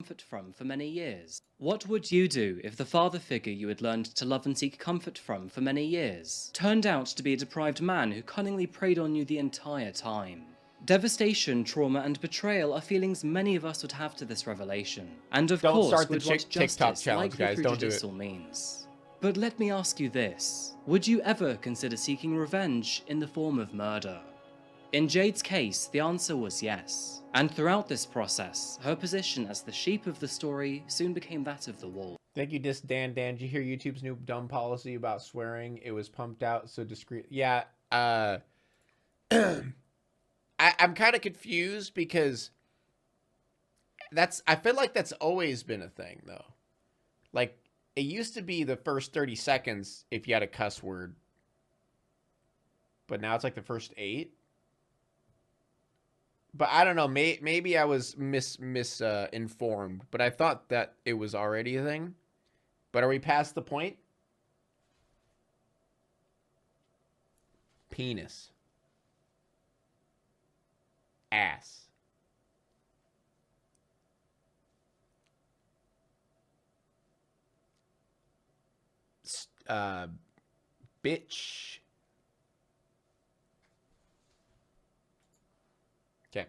comfort from for many years? What would you do if the father figure you had learned to love and seek comfort from for many years turned out to be a deprived man who cunningly preyed on you the entire time? Devastation, trauma, and betrayal are feelings many of us would have to this revelation, and of course would want justice likely through judicial means. But let me ask you this, would you ever consider seeking revenge in the form of murder? In Jade's case, the answer was yes, and throughout this process, her position as the sheep of the story soon became that of the wolf. Thank you, Dan. Did you hear YouTube's new dumb policy about swearing? It was pumped out so discreet. Yeah, I'm kind of confused because I feel like that's always been a thing, though. Like, it used to be the first 30 seconds if you had a cuss word, but now it's like the first 8. But I don't know. Maybe I was misinformed, but I thought that it was already a thing. But are we past the point? Penis. Ass. Bitch. Okay.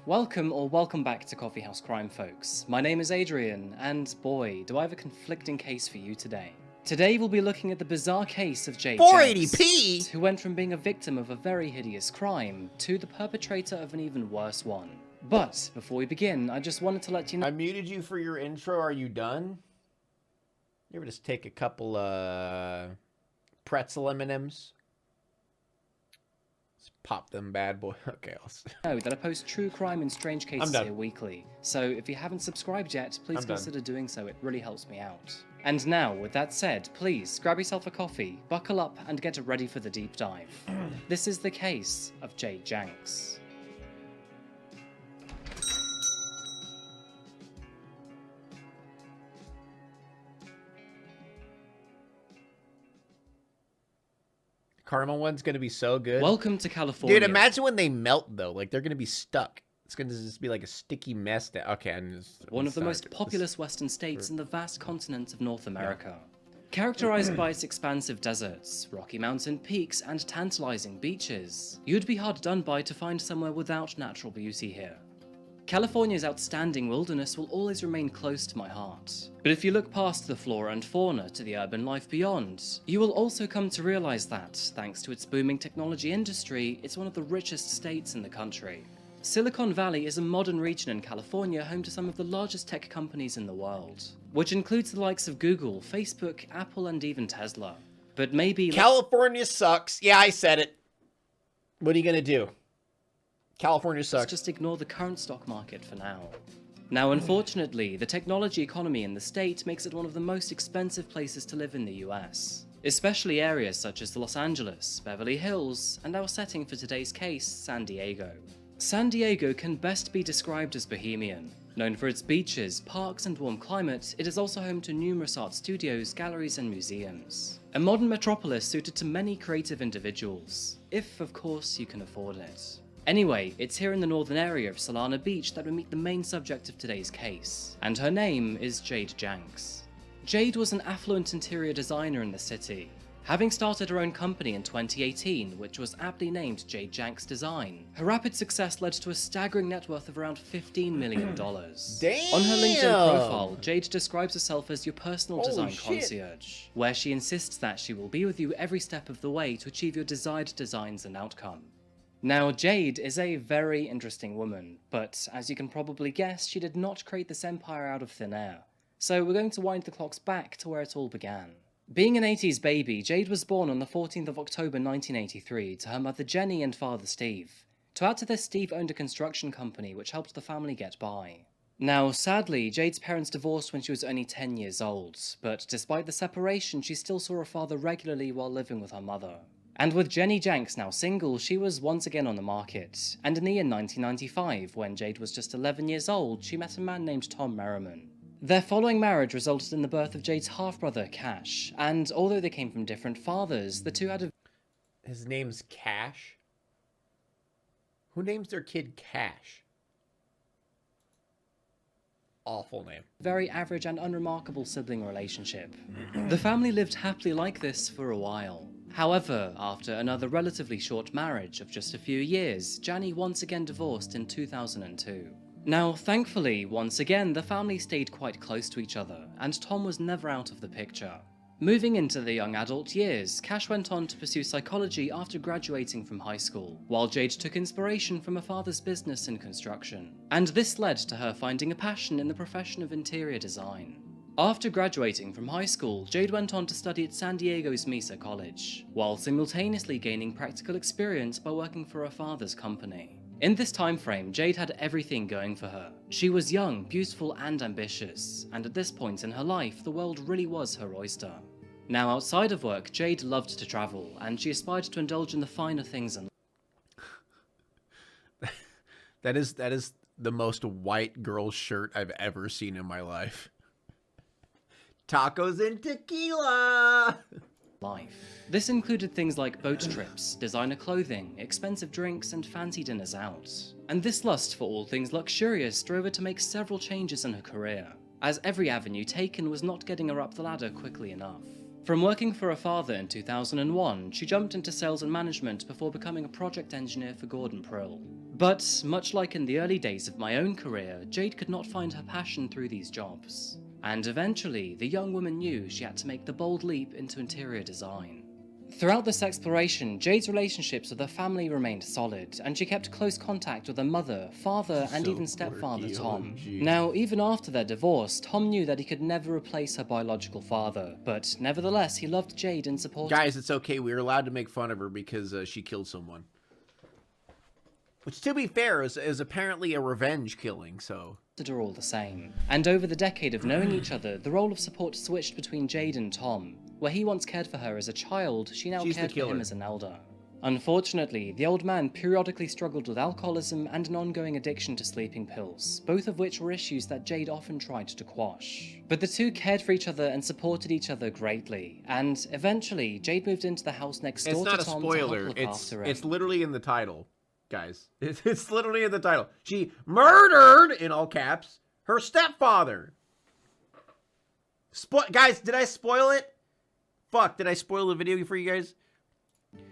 Welcome back to Coffee House Crime, folks. My name is Adrian, and boy, do I have a conflicting case for you today. Today we'll be looking at the bizarre case of Jade 480p, Jenks, who went from being a victim of a very hideous crime to the perpetrator of an even worse one. But before we begin, I just wanted to let you know— I muted you for your intro. Are you done? You ever just take a couple pretzel M&Ms? Pop them bad boy. Okay, know that I post true crime and strange cases here weekly, so if you haven't subscribed yet, please consider doing so. It really helps me out. And now, with that said, please grab yourself a coffee, buckle up, and get ready for the deep dive. This is the case of Jade Jenks. Caramel one's gonna be so good. Welcome to California. Dude, imagine when they melt though. Like they're gonna be stuck. It's gonna just be like a sticky mess. Okay, one of the most populous western states in the vast continent of North America. Characterized by its expansive deserts, rocky mountain peaks, and tantalizing beaches, you'd be hard done by to find somewhere without natural beauty here. California's outstanding wilderness will always remain close to my heart. But if you look past the flora and fauna to the urban life beyond, you will also come to realize that, thanks to its booming technology industry, it's one of the richest states in the country. Silicon Valley is a modern region in California home to some of the largest tech companies in the world, which includes the likes of Google, Facebook, Apple, and even Tesla. But maybe— California sucks. Yeah, I said it. What are you gonna do? California sucks. Let's just ignore the current stock market for now. Now, unfortunately, the technology economy in the state makes it one of the most expensive places to live in the US, especially areas such as Los Angeles, Beverly Hills, and our setting for today's case, San Diego. San Diego can best be described as bohemian. Known for its beaches, parks, and warm climate, it is also home to numerous art studios, galleries, and museums. A modern metropolis suited to many creative individuals, if, of course, you can afford it. Anyway, it's here in the northern area of Solana Beach that we meet the main subject of today's case, and her name is Jade Jenks. Jade was an affluent interior designer in the city, having started her own company in 2018, which was aptly named Jade Jenks Design. Her rapid success led to a staggering net worth of around $15 million. Damn! On her LinkedIn profile, Jade describes herself as your personal design concierge, where she insists that she will be with you every step of the way to achieve your desired designs and outcome. Now, Jade is a very interesting woman, but as you can probably guess, she did not create this empire out of thin air. So we're going to wind the clocks back to where it all began. Being an 80s baby, Jade was born on the 14th of October 1983 to her mother Jenny and father Steve. To add to this, Steve owned a construction company which helped the family get by. Now, sadly, Jade's parents divorced when she was only 10 years old, but despite the separation, she still saw her father regularly while living with her mother. And with Jenny Jenks now single, she was once again on the market, and in the year 1995, when Jade was just 11 years old, she met a man named Tom Merriman. Their following marriage resulted in the birth of Jade's half-brother, Cash, and although they came from different fathers, the two had a— His name's Cash? Who names their kid Cash? awful name. Very average and unremarkable sibling relationship. The family lived happily like this for a while. However, after another relatively short marriage of just a few years, Janny once again divorced in 2002. Now, thankfully, once again, the family stayed quite close to each other, and Tom was never out of the picture. Moving into the young adult years, Cash went on to pursue psychology after graduating from high school, while Jade took inspiration from her father's business in construction. And this led to her finding a passion in the profession of interior design. After graduating from high school, Jade went on to study at San Diego's Mesa College, while simultaneously gaining practical experience by working for her father's company. In this time frame, Jade had everything going for her. She was young, beautiful, and ambitious, and at this point in her life, the world really was her oyster. Now, outside of work, Jade loved to travel, and she aspired to indulge in the finer things in life. That is the most white girl shirt I've ever seen in my life. Tacos and tequila! This included things like boat trips, designer clothing, expensive drinks, and fancy dinners out. And this lust for all things luxurious drove her to make several changes in her career, as every avenue taken was not getting her up the ladder quickly enough. From working for her father in 2001, she jumped into sales and management before becoming a project engineer for Gordon Prill. But, much like in the early days of my own career, Jade could not find her passion through these jobs. And eventually, the young woman knew she had to make the bold leap into interior design. Throughout this exploration, Jade's relationships with her family remained solid, and she kept close contact with her mother, father, and even stepfather Tom. Now, even after their divorce, Tom knew that he could never replace her biological father, but nevertheless, he loved Jade and supported her. Guys, it's okay. We were allowed to make fun of her because she killed someone. Which, to be fair, is apparently a revenge killing, so... Are all the same. And over the decade of knowing each other, the role of support switched between Jade and Tom. Where he once cared for her as a child, she now cared for him as an elder. Unfortunately, the old man periodically struggled with alcoholism and an ongoing addiction to sleeping pills, both of which were issues that Jade often tried to quash. But the two cared for each other and supported each other greatly, and eventually, Jade moved into the house next door to Tom to help look after him. It's literally in the title. Guys, it's literally in the title. She murdered, in all caps, her stepfather. Guys, did I spoil it? Fuck, did I spoil the video for you guys?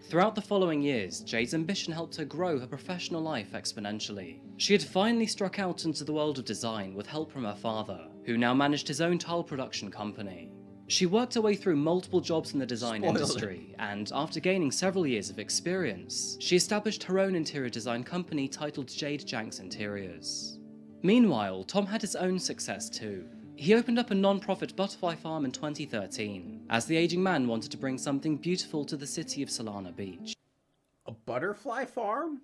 Throughout the following years, Jade's ambition helped her grow her professional life exponentially. She had finally struck out into the world of design with help from her father, who now managed his own tile production company. She worked her way through multiple jobs in the design industry, and after gaining several years of experience, she established her own interior design company titled Jade Janks Interiors. Meanwhile, Tom had his own success too. He opened up a non-profit butterfly farm in 2013, as the aging man wanted to bring something beautiful to the city of Solana Beach. A butterfly farm?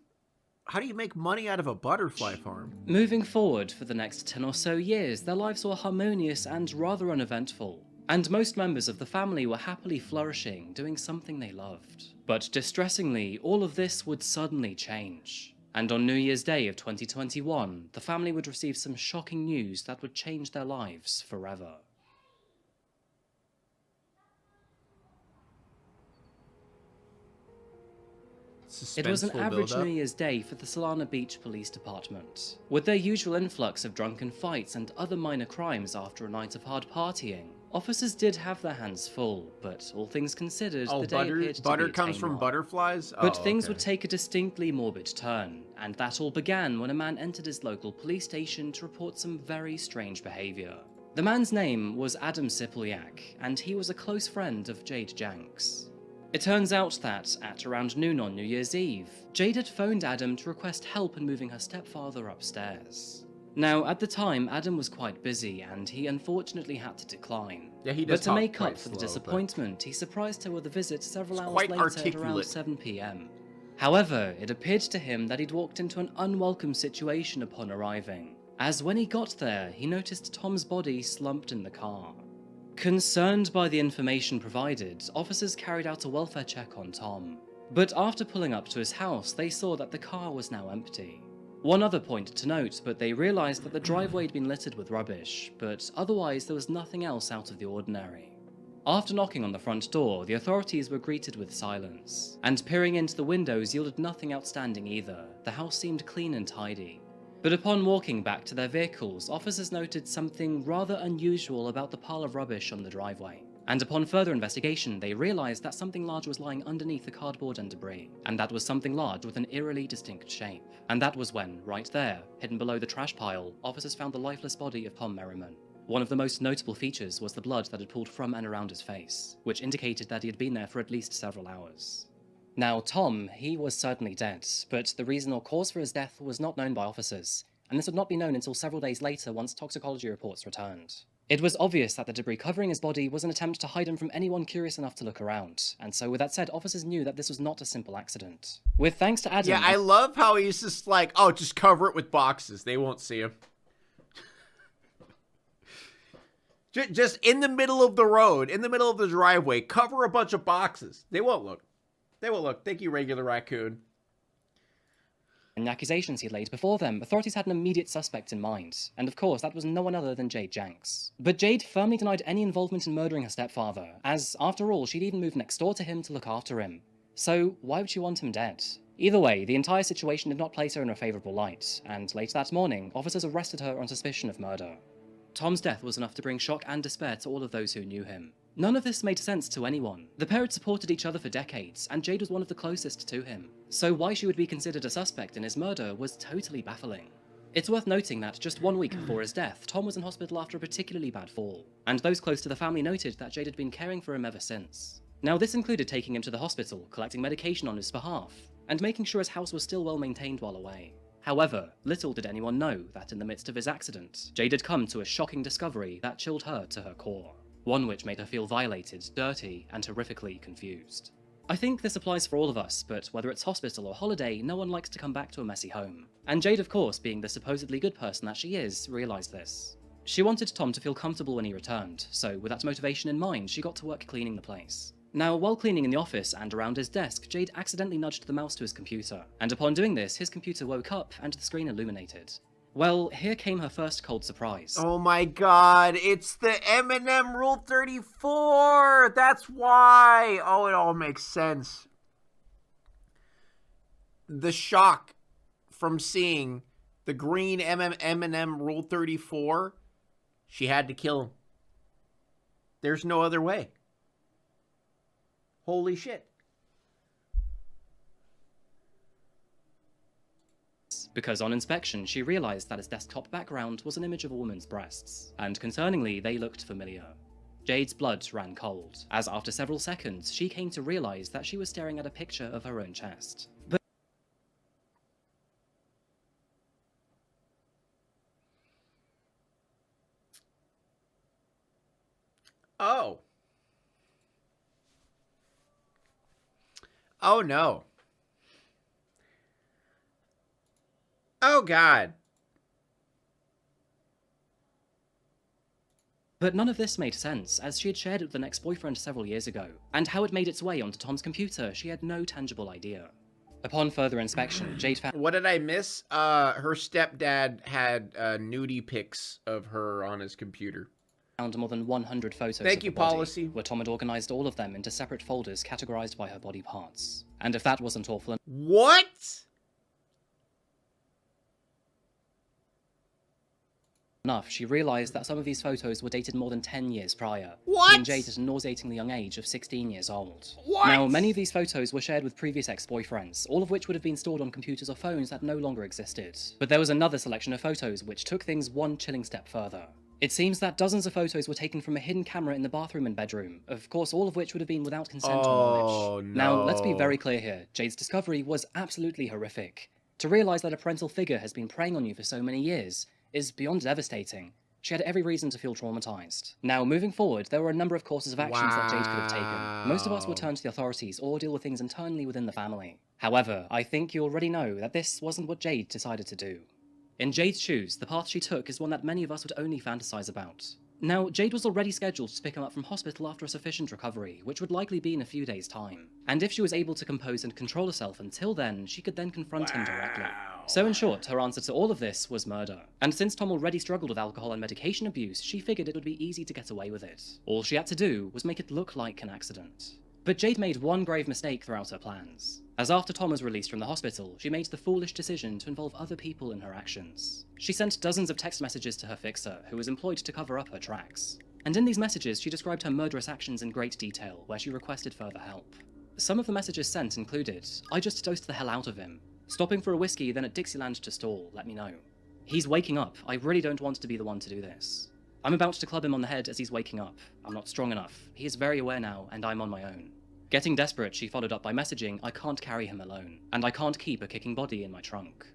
How do you make money out of a butterfly farm? Moving forward for the next 10 or so years, their lives were harmonious and rather uneventful. And most members of the family were happily flourishing, doing something they loved. But distressingly, all of this would suddenly change. And on New Year's Day of 2021, the family would receive some shocking news that would change their lives forever. It was an average New Year's Day for the Solana Beach Police Department. With their usual influx of drunken fights and other minor crimes after a night of hard partying, officers did have their hands full, but all things considered, the day appeared to be butter comes from butterflies? But things would take a distinctly morbid turn, and that all began when a man entered his local police station to report some very strange behavior. The man's name was Adam Sipoliak, and he was a close friend of Jade Janks. It turns out that, at around noon on New Year's Eve, Jade had phoned Adam to request help in moving her stepfather upstairs. Now, at the time, Adam was quite busy, and he unfortunately had to decline. Yeah, he does. But to make up for the disappointment, he surprised her with a visit several hours later at around 7 PM. However, it appeared to him that he'd walked into an unwelcome situation upon arriving, as when he got there, he noticed Tom's body slumped in the car. Concerned by the information provided, officers carried out a welfare check on Tom. But after pulling up to his house, they saw that the car was now empty. One other point to note, but they realized that the driveway had been littered with rubbish, but otherwise there was nothing else out of the ordinary. After knocking on the front door, the authorities were greeted with silence, and peering into the windows yielded nothing outstanding either. The house seemed clean and tidy. But upon walking back to their vehicles, officers noted something rather unusual about the pile of rubbish on the driveway. And upon further investigation, they realized that something large was lying underneath the cardboard and debris. And that was something large with an eerily distinct shape. And that was when, right there, hidden below the trash pile, officers found the lifeless body of Tom Merriman. One of the most notable features was the blood that had pooled from and around his face, which indicated that he had been there for at least several hours. Now, Tom, he was certainly dead, but the reason or cause for his death was not known by officers, and this would not be known until several days later once toxicology reports returned. It was obvious that the debris covering his body was an attempt to hide him from anyone curious enough to look around, and so with that said, officers knew that this was not a simple accident. With thanks to Adam... Yeah, I love how he's just like, oh, just cover it with boxes. They won't see him. Just in the middle of the road, in the middle of the driveway, cover a bunch of boxes. They won't look. They won't look. Thank you, regular raccoon. And the accusations he had laid before them, authorities had an immediate suspect in mind, and of course that was no one other than Jade Jenks. But Jade firmly denied any involvement in murdering her stepfather, as, after all, she'd even moved next door to him to look after him. So why would she want him dead? Either way, the entire situation did not place her in a favourable light, and later that morning, officers arrested her on suspicion of murder. Tom's death was enough to bring shock and despair to all of those who knew him. None of this made sense to anyone. The pair had supported each other for decades, and Jade was one of the closest to him. So why she would be considered a suspect in his murder was totally baffling. It's worth noting that just 1 week before his death, Tom was in hospital after a particularly bad fall, and those close to the family noted that Jade had been caring for him ever since. Now this included taking him to the hospital, collecting medication on his behalf, and making sure his house was still well maintained while away. However, little did anyone know that in the midst of his accident, Jade had come to a shocking discovery that chilled her to her core. One which made her feel violated, dirty, and horrifically confused. I think this applies for all of us, but whether it's hospital or holiday, no one likes to come back to a messy home. And Jade, of course, being the supposedly good person that she is, realised this. She wanted Tom to feel comfortable when he returned, so with that motivation in mind, she got to work cleaning the place. Now, while cleaning in the office and around his desk, Jade accidentally nudged the mouse to his computer, and upon doing this, his computer woke up and the screen illuminated. Well, here came her first cold surprise. Oh my god, it's the M&M Rule 34! That's why! Oh, it all makes sense. The shock from seeing the green M&M Rule 34, she had to kill him. There's no other way. Holy shit. Because on inspection, she realised that his desktop background was an image of a woman's breasts, and concerningly, they looked familiar. Jade's blood ran cold, as after several seconds, she came to realise that she was staring at a picture of her own chest. But Oh. Oh no. Oh god. But none of this made sense, as she had shared it with an ex-boyfriend several years ago, and how it made its way onto Tom's computer she had no tangible idea. Upon further inspection, Jade found— What did I miss? Her stepdad had nudie pics of her on his computer. Found more than 100 photos Thank of you, her body, policy. where Tom had organised all of them into separate folders categorised by her body parts. And if that wasn't awful What? enough, she realised that some of these photos were dated more than 10 years prior, What? leaving Jade at a nauseatingly young age of 16 years old. What? Now, many of these photos were shared with previous ex-boyfriends, all of which would have been stored on computers or phones that no longer existed. But there was another selection of photos which took things one chilling step further. It seems that dozens of photos were taken from a hidden camera in the bathroom and bedroom, of course all of which would have been without consent or knowledge. No. Now, let's be very clear here, Jade's discovery was absolutely horrific. To realise that a parental figure has been preying on you for so many years is beyond devastating. She had every reason to feel traumatised. Now, moving forward, there were a number of courses of actions that Jade could have taken. Most of us would turn to the authorities or deal with things internally within the family. However, I think you already know that this wasn't what Jade decided to do. In Jade's shoes, the path she took is one that many of us would only fantasise about. Now, Jade was already scheduled to pick him up from hospital after a sufficient recovery, which would likely be in a few days' time. And if she was able to compose and control herself until then, she could then confront him directly. So in short, her answer to all of this was murder. And since Tom already struggled with alcohol and medication abuse, she figured it would be easy to get away with it. All she had to do was make it look like an accident. But Jade made one grave mistake throughout her plans, as after Tom was released from the hospital, she made the foolish decision to involve other people in her actions. She sent dozens of text messages to her fixer, who was employed to cover up her tracks. And in these messages, she described her murderous actions in great detail, where she requested further help. Some of the messages sent included, "I just dosed the hell out of him. Stopping for a whiskey, then at Dixieland to stall, let me know. He's waking up, I really don't want to be the one to do this. I'm about to club him on the head as he's waking up. I'm not strong enough. He is very aware now, and I'm on my own." Getting desperate, she followed up by messaging, "I can't carry him alone, and I can't keep a kicking body in my trunk."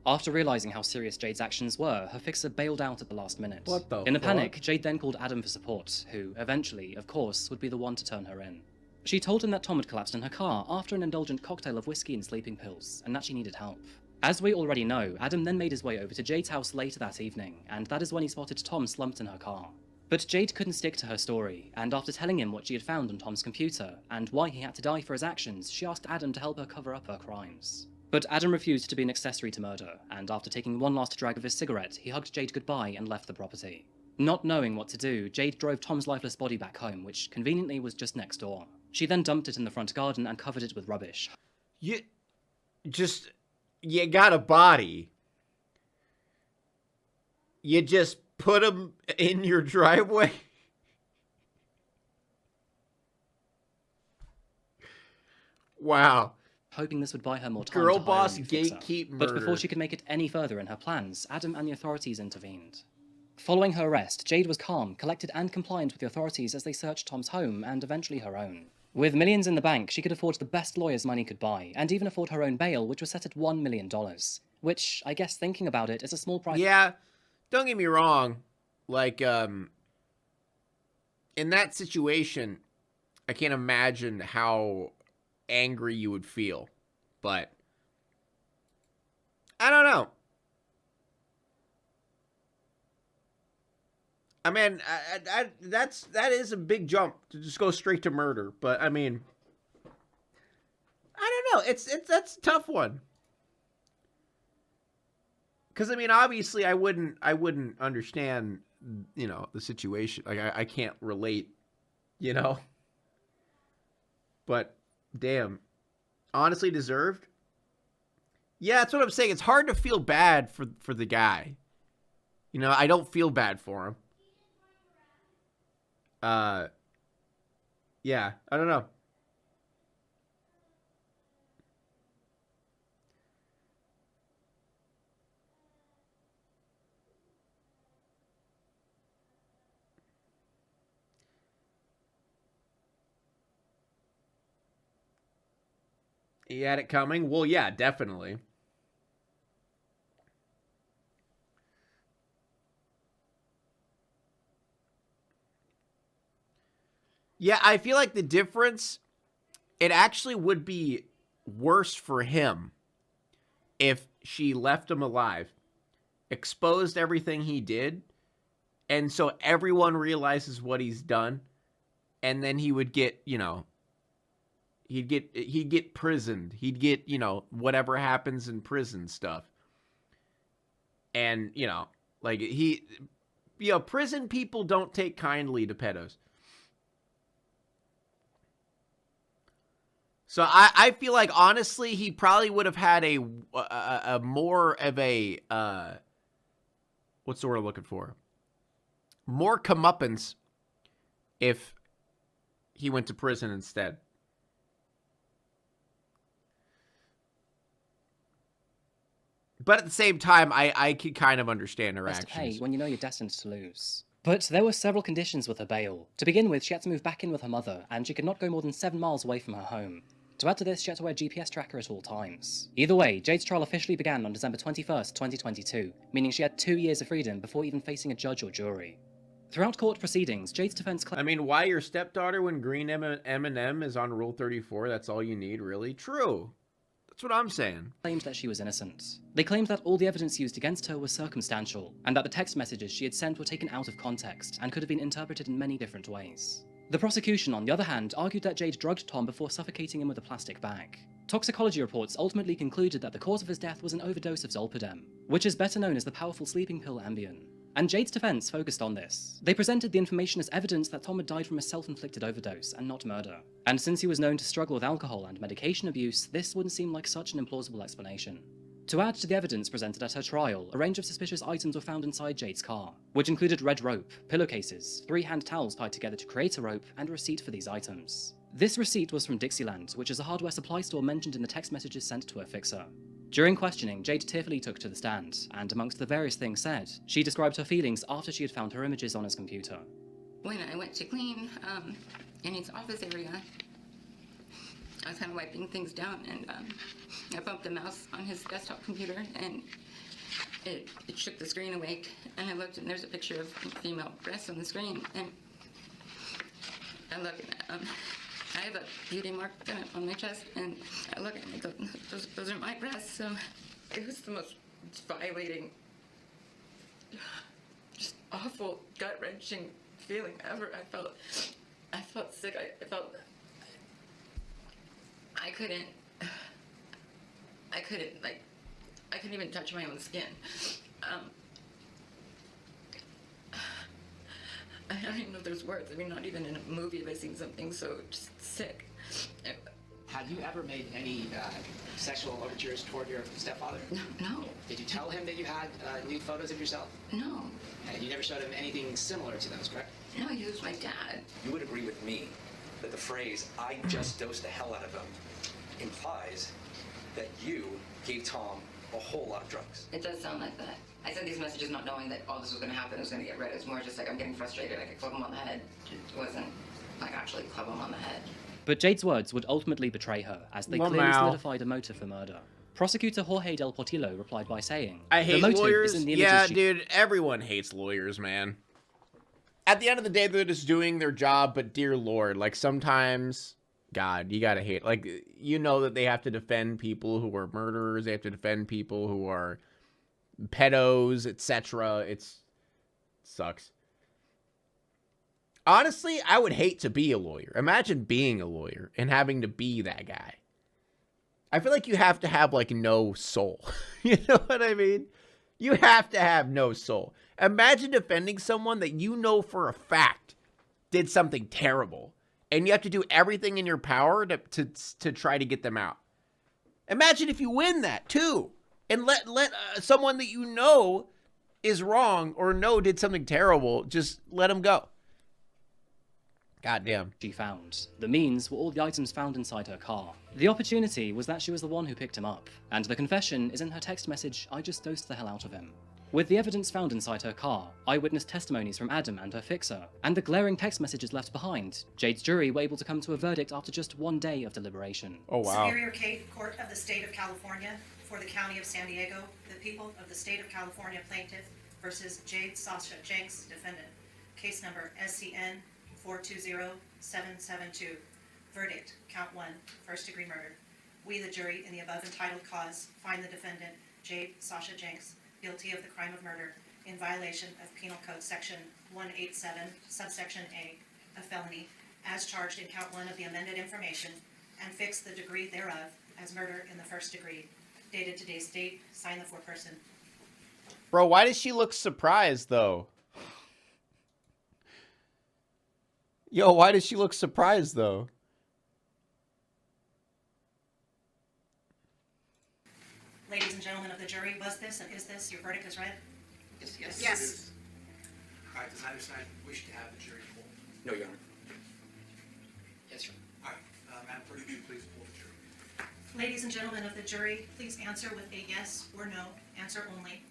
After realizing how serious Jade's actions were, her fixer bailed out at the last minute. What the In a fuck? panic, Jade then called Adam for support, who, eventually, of course, would be the one to turn her in. She told him that Tom had collapsed in her car after an indulgent cocktail of whiskey and sleeping pills, and that she needed help. As we already know, Adam then made his way over to Jade's house later that evening, and that is when he spotted Tom slumped in her car. But Jade couldn't stick to her story, and after telling him what she had found on Tom's computer, and why he had to die for his actions, she asked Adam to help her cover up her crimes. But Adam refused to be an accessory to murder, and after taking one last drag of his cigarette, he hugged Jade goodbye and left the property. Not knowing what to do, Jade drove Tom's lifeless body back home, which conveniently was just next door. She then dumped it in the front garden and covered it with rubbish. You got a body. You just put him in your driveway? Wow. Hoping this would buy her more time Girl to hire boss a new fixer. gatekeep But murder. before she could make it any further in her plans, Adam and the authorities intervened. Following her arrest, Jade was calm, collected and compliant with the authorities as they searched Tom's home and eventually her own. With millions in the bank, she could afford the best lawyers money could buy, and even afford her own bail, which was set at $1 million. Which, I guess thinking about it, is a small price. Yeah, don't get me wrong. Like, in that situation, I can't imagine how angry you would feel. But I don't know. I mean, that is a big jump to just go straight to murder. But I mean, I don't know. That's a tough one. Because I mean, obviously, I wouldn't understand, you know, the situation. Like I can't relate, you know. But damn, honestly deserved. Yeah, that's what I'm saying. It's hard to feel bad for the guy. You know, I don't feel bad for him. Yeah, I don't know. He had it coming? Well, yeah, definitely. Yeah, I feel like the difference, it actually would be worse for him if she left him alive, exposed everything he did, and so everyone realizes what he's done, and then he would get, you know, he'd get prisoned. He'd get, you know, whatever happens in prison stuff. And, you know, like prison people don't take kindly to pedos. So I feel like, honestly, he probably would have had a more of a, what's the word I'm looking for? More comeuppance if he went to prison instead. But at the same time, I could kind of understand her Best to actions. pay when you know you're destined to lose. But there were several conditions with her bail. To begin with, she had to move back in with her mother, and she could not go more than 7 miles away from her home. To add to this, she had to wear a GPS tracker at all times. Either way, Jade's trial officially began on December 21st, 2022, meaning she had 2 years of freedom before even facing a judge or jury. Throughout court proceedings, Jade's defense I mean, why your stepdaughter when green M&M is on Rule 34? That's all you need, really? True. That's what I'm saying. Claimed that she was innocent. They claimed that all the evidence used against her was circumstantial, and that the text messages she had sent were taken out of context and could have been interpreted in many different ways. The prosecution, on the other hand, argued that Jade drugged Tom before suffocating him with a plastic bag. Toxicology reports ultimately concluded that the cause of his death was an overdose of Zolpidem, which is better known as the powerful sleeping pill Ambien. And Jade's defense focused on this. They presented the information as evidence that Tom had died from a self-inflicted overdose and not murder. And since he was known to struggle with alcohol and medication abuse, this wouldn't seem like such an implausible explanation. To add to the evidence presented at her trial, a range of suspicious items were found inside Jade's car, which included red rope, pillowcases, 3 hand towels tied together to create a rope, and a receipt for these items. This receipt was from Dixieland, which is a hardware supply store mentioned in the text messages sent to her fixer. During questioning, Jade tearfully took to the stand, and amongst the various things said, she described her feelings after she had found her images on his computer. When I went to clean in his office area, I was kind of wiping things down, and I bumped the mouse on his desktop computer, and it shook the screen awake, and I looked, and there's a picture of female breasts on the screen, and I look, and I have a beauty mark on my chest, and I look, and I go, those are my breasts, so it was the most violating, just awful, gut-wrenching feeling ever. I felt sick. I felt I couldn't even touch my own skin. I don't even know if there's words. I mean, not even in a movie have I seen something so just sick. Had you ever made any sexual overtures toward your stepfather? No. Did you tell him that you had nude photos of yourself? No. And you never showed him anything similar to those, correct? No, he was my dad. You would agree with me that the phrase, "I just dosed the hell out of him," implies that you gave Tom a whole lot of drugs. It does sound like that. I sent these messages not knowing that all this was going to happen. It was going to get read. It was more just like I'm getting frustrated. I could club him on the head. It wasn't like actually club him on the head. But Jade's words would ultimately betray her, as they clearly solidified a motive for murder. Prosecutor Jorge Del Portillo replied by saying, I hate the motive lawyers. is in the Yeah, images dude, everyone hates lawyers, man. At the end of the day, they're just doing their job, but dear Lord, like sometimes, God, you gotta hate. Like, you know that they have to defend people who are murderers, they have to defend people who are pedos, etc. It sucks. Honestly, I would hate to be a lawyer. Imagine being a lawyer and having to be that guy. I feel like you have to have, like, no soul. You know what I mean? You have to have no soul. Imagine defending someone that you know for a fact did something terrible, and you have to do everything in your power to try to get them out. Imagine if you win that, too, and let someone that you know is wrong or know did something terrible, just let them go. Goddamn. she found. The means were all the items found inside her car. The opportunity was that she was the one who picked him up, and the confession is in her text message, "I just dosed the hell out of him." With the evidence found inside her car, eyewitness testimonies from Adam and her fixer, and the glaring text messages left behind, Jade's jury were able to come to a verdict after just 1 day of deliberation. Oh, wow. Superior Court of the State of California for the County of San Diego, the people of the State of California plaintiff versus Jade Sasha Jenks, defendant. Case number SCN 420772. Verdict, count 1, first-degree murder. We, the jury, in the above entitled cause, find the defendant, Jade Sasha Jenks, guilty of the crime of murder in violation of Penal Code Section 187, subsection A, a felony, as charged in count 1 of the amended information, and fix the degree thereof as murder in the first degree. Dated today's date, signed the foreperson. Bro, why does she look surprised, though? Yo, why does she look surprised, though? Ladies and gentlemen of the jury, was this and is this your verdict is read? Yes. Yes. All right, does either side wish to have the jury poll? No, Your Honor. Yes, sir. All right, Madam Clerk, would you please poll the jury? Ladies and gentlemen of the jury, please answer with a yes or no, answer only,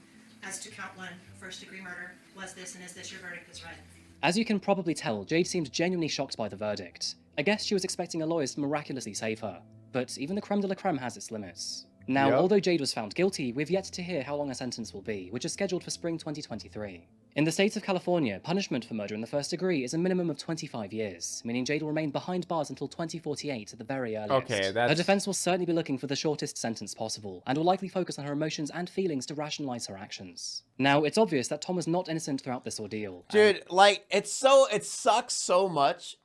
as to count 1, first-degree murder. Was this and is this your verdict is read? As you can probably tell, Jade seemed genuinely shocked by the verdict. I guess she was expecting her lawyers to miraculously save her, but even the creme de la creme has its limits. Now, although Jade was found guilty, we've yet to hear how long her sentence will be, which is scheduled for spring 2023. In the state of California, punishment for murder in the first degree is a minimum of 25 years, meaning Jade will remain behind bars until 2048 at the very earliest. Okay, that's... Her defense will certainly be looking for the shortest sentence possible, and will likely focus on her emotions and feelings to rationalize her actions. Now, it's obvious that Tom was not innocent throughout this ordeal. Dude, like, it sucks so much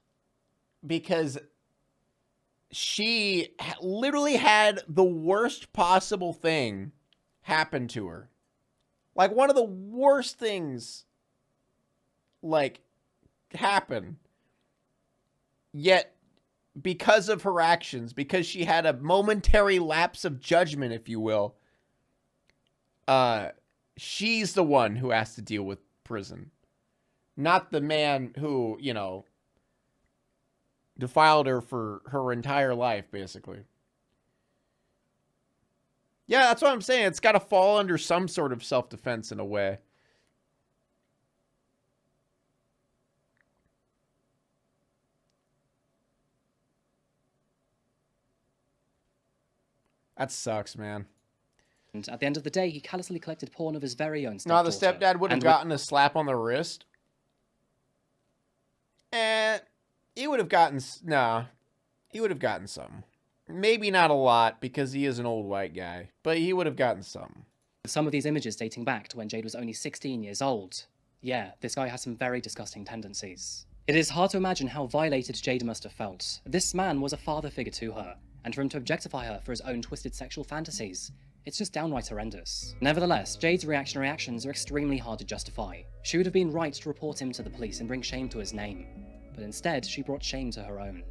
because she literally had the worst possible thing happen to her. Like, one of the worst things, like, happen. Yet, because of her actions, because she had a momentary lapse of judgment, if you will, she's the one who has to deal with prison. Not the man who, you know, defiled her for her entire life, basically. Yeah, that's what I'm saying. It's got to fall under some sort of self-defense in a way. That sucks, man. And at the end of the day, he callously collected porn of his very own No, the stepdaughter. stepdad would have And gotten a slap on the wrist. He would have gotten... Nah, he would have gotten some. Maybe not a lot, because he is an old white guy. But he would have gotten some. some of these images dating back to when Jade was only 16 years old. Yeah, this guy has some very disgusting tendencies. It is hard to imagine how violated Jade must have felt. This man was a father figure to her, and for him to objectify her for his own twisted sexual fantasies, it's just downright horrendous. Nevertheless, Jade's reactionary actions are extremely hard to justify. She would have been right to report him to the police and bring shame to his name, but instead she brought shame to her own.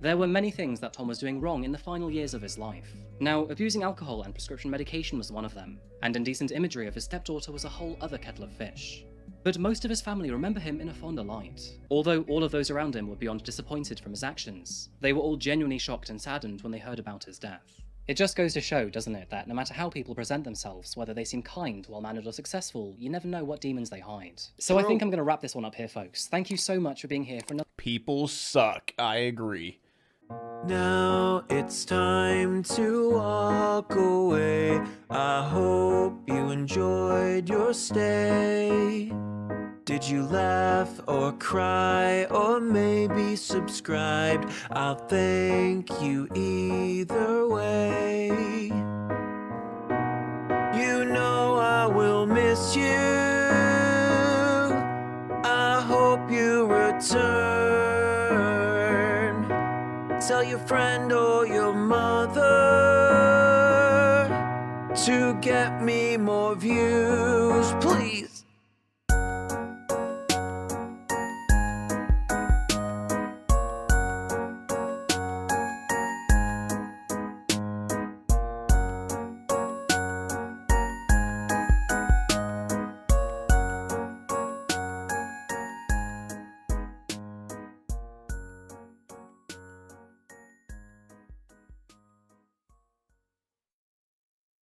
There were many things that Tom was doing wrong in the final years of his life. Now, abusing alcohol and prescription medication was one of them, and indecent imagery of his stepdaughter was a whole other kettle of fish. But most of his family remember him in a fonder light. Although all of those around him were beyond disappointed from his actions, they were all genuinely shocked and saddened when they heard about his death. It just goes to show, doesn't it, that no matter how people present themselves, whether they seem kind, well-mannered or successful, you never know what demons they hide. So I think I'm going to wrap this one up here, folks. Thank you so much for being here for another— People suck, I agree. Now it's time to walk away. I hope you enjoyed your stay. Did you laugh or cry or maybe subscribed? I'll thank you either way. You know I will miss you. I hope you return. Tell your friend or your mother to get me more views, please.